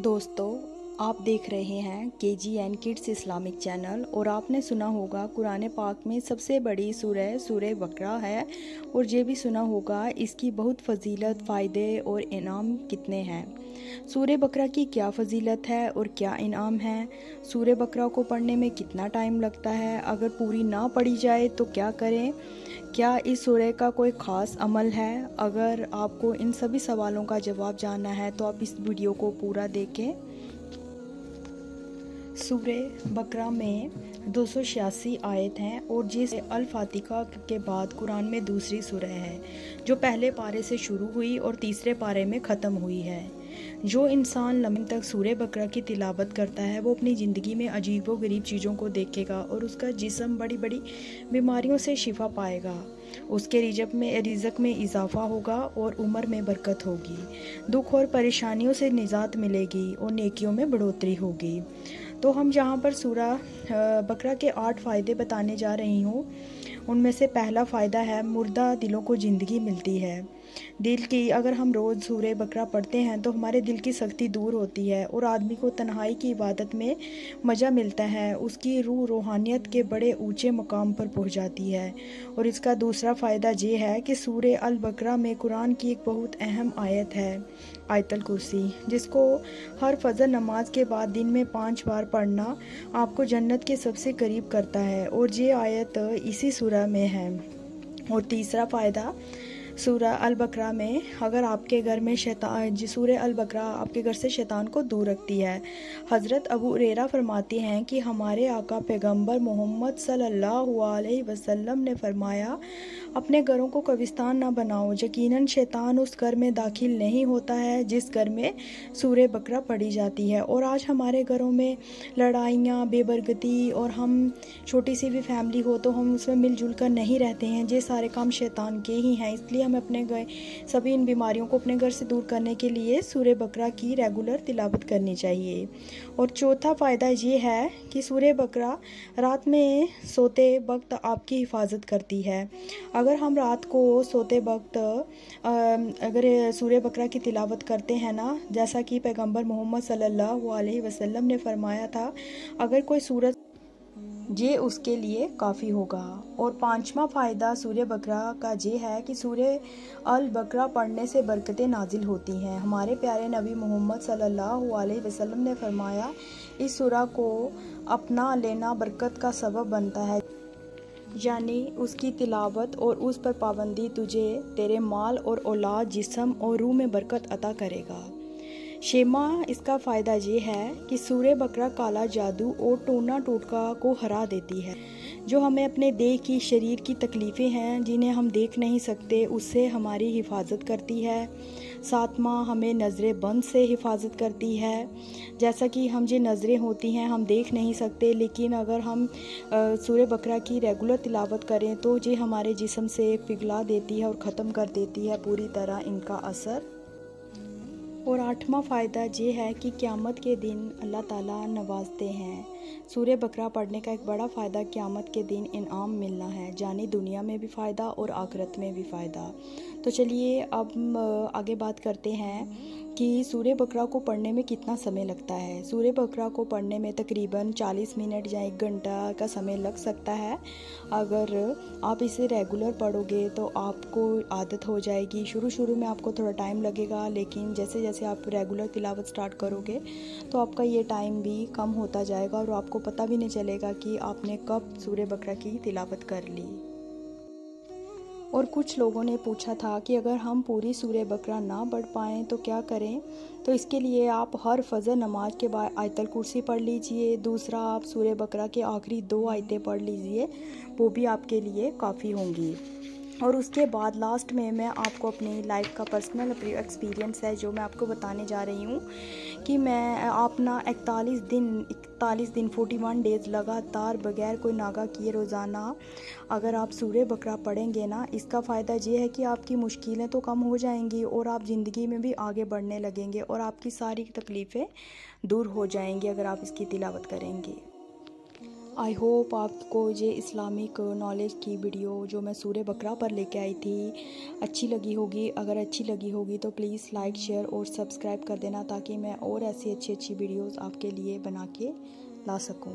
दोस्तों, आप देख रहे हैं KGN किड्स इस्लामिक चैनल और आपने सुना होगा कुरान पाक में सबसे बड़ी सूरह बकरा है और ये भी सुना होगा इसकी बहुत फजीलत, फ़ायदे और इनाम कितने हैं। सूरह बकरा की क्या फजीलत है और क्या इनाम है। सूरह बकरा को पढ़ने में कितना टाइम लगता है, अगर पूरी ना पढ़ी जाए तो क्या करें, क्या इस सूरह का कोई ख़ास अमल है। अगर आपको इन सभी सवालों का जवाब जानना है तो आप इस वीडियो को पूरा देखें। सूरह बकरा में 286 आयत हैं और जिस अल फातिहा के बाद कुरान में दूसरी सूरह है जो पहले पारे से शुरू हुई और तीसरे पारे में ख़त्म हुई है। जो इंसान लम्हे तक सूरह बकरा की तिलावत करता है वो अपनी ज़िंदगी में अजीबो गरीब चीज़ों को देखेगा और उसका जिस्म बड़ी बड़ी बीमारियों से शिफा पाएगा। उसके रिज़्क़ में इजाफा होगा और उम्र में बरकत होगी। दुख और परेशानियों से निजात मिलेगी और नेकियों में बढ़ोतरी होगी। तो हम जहाँ पर सूरह बकरा के 8 फ़ायदे बताने जा रही हूँ, उनमें से पहला फ़ायदा है मुर्दा दिलों को ज़िंदगी मिलती है। दिल की अगर हम रोज़ सूरह बकरा पढ़ते हैं तो हमारे दिल की सख्ती दूर होती है और आदमी को तन्हाई की इबादत में मज़ा मिलता है। उसकी रूह रूहानियत के बड़े ऊंचे मकाम पर पहुंच जाती है। और इसका दूसरा फ़ायदा ये है कि सूरह अल बकरा में कुरान की एक बहुत अहम आयत है, आयतल कुर्सी, जिसको हर फजर नमाज के बाद दिन में 5 बार पढ़ना आपको जन्नत के सबसे करीब करता है और ये आयत इसी सूरह में है। और तीसरा फ़ायदा सूरह अल बकरा में अगर आपके घर में सूरह अल बकरा आपके घर से शैतान को दूर रखती है। हज़रत अबू हुरैरा फरमाते हैं कि हमारे आका पैगंबर मोहम्मद सल्लल्लाहु अलैहि वसल्लम ने फरमाया, अपने घरों को कब्रिस्तान ना बनाओ, यकीनन शैतान उस घर में दाखिल नहीं होता है जिस घर में सूरह बकरा पढ़ी जाती है। और आज हमारे घरों में लड़ाइयाँ, बेबरकती और हम छोटी सी भी फैमिली हो तो हम उसमें मिलजुल कर नहीं रहते हैं। ये सारे काम शैतान के ही हैं, इसलिए हमें अपने घर सभी इन बीमारियों को अपने घर से दूर करने के लिए सूरह बकरा की रेगुलर तिलावत करनी चाहिए। और चौथा फ़ायदा ये है कि सूरह बकरा रात में सोते वक्त आपकी हिफाजत करती है। अगर हम रात को सोते वक्त अगर सूरह बकरा की तिलावत करते हैं ना, जैसा कि पैगंबर मोहम्मद सल्लल्लाहु अलैहि वसल्लम ने फरमाया था, अगर कोई सूरत ये उसके लिए काफ़ी होगा। और पांचवा फ़ायदा सूरह बकरा का ये है कि सूरह अल बकरा पढ़ने से बरकतें नाजिल होती हैं। हमारे प्यारे नबी मोहम्मद सल्लल्लाहु अलैहि वसल्लम ने फरमाया, इस सूरह को अपना लेना बरकत का सबब बनता है, यानी उसकी तिलावत और उस पर पाबंदी तुझे तेरे माल और औलाद, जिस्म और रूह में बरकत अता करेगा। शेमा इसका फ़ायदा ये है कि सूरह बकरा काला जादू और टोना टोटका को हरा देती है। जो हमें अपने देह की शरीर की तकलीफ़ें हैं जिन्हें हम देख नहीं सकते, उससे हमारी हिफाजत करती है। सातवां, हमें नज़र बंद से हिफाजत करती है। जैसा कि हम ये नज़रें होती हैं हम देख नहीं सकते, लेकिन अगर हम सूरह बकरा की रेगुलर तिलावत करें तो ये हमारे जिस्म से पिघला देती है और ख़त्म कर देती है पूरी तरह इनका असर। और आठवां फ़ायदा ये है कि क़यामत के दिन अल्लाह ताला नवाजते हैं। सूरह बकरा पढ़ने का एक बड़ा फ़ायदा क़यामत के दिन इनाम मिलना है, जानी दुनिया में भी फ़ायदा और आखिरत में भी फ़ायदा। तो चलिए अब आगे बात करते हैं कि सूरह बकरा को पढ़ने में कितना समय लगता है। सूरह बकरा को पढ़ने में तकरीबन 40 मिनट या 1 घंटा का समय लग सकता है। अगर आप इसे रेगुलर पढ़ोगे तो आपको आदत हो जाएगी। शुरू में आपको थोड़ा टाइम लगेगा, लेकिन जैसे जैसे आप रेगुलर तिलावत स्टार्ट करोगे तो आपका ये टाइम भी कम होता जाएगा और आपको पता भी नहीं चलेगा कि आपने कब सूरह बकरा की तिलावत कर ली। और कुछ लोगों ने पूछा था कि अगर हम पूरी सूरह बकरा ना पढ़ पाएँ तो क्या करें। तो इसके लिए आप हर फजर नमाज के बाद आयतल कुर्सी पढ़ लीजिए। दूसरा, आप सूरह बकरा के आखिरी 2 आयतें पढ़ लीजिए, वो भी आपके लिए काफ़ी होंगी। और उसके बाद लास्ट में मैं आपको अपनी लाइफ का पर्सनल एक्सपीरियंस है जो मैं आपको बताने जा रही हूँ कि मैं अपना 41 दिन 41 डेज़ लगातार बगैर कोई नागा किए रोज़ाना अगर आप सूरह बकरा पढ़ेंगे ना, इसका फ़ायदा ये है कि आपकी मुश्किलें तो कम हो जाएंगी और आप ज़िंदगी में भी आगे बढ़ने लगेंगे और आपकी सारी तकलीफ़ें दूर हो जाएंगी अगर आप इसकी तिलावत करेंगे। आई होप आपको ये इस्लामिक नॉलेज की वीडियो जो मैं सूरह बकरा पर लेके आई थी अच्छी लगी होगी। अगर अच्छी लगी होगी तो प्लीज़ लाइक, शेयर और सब्सक्राइब कर देना ताकि मैं और ऐसी अच्छी अच्छी वीडियोस आपके लिए बना के ला सकूँ।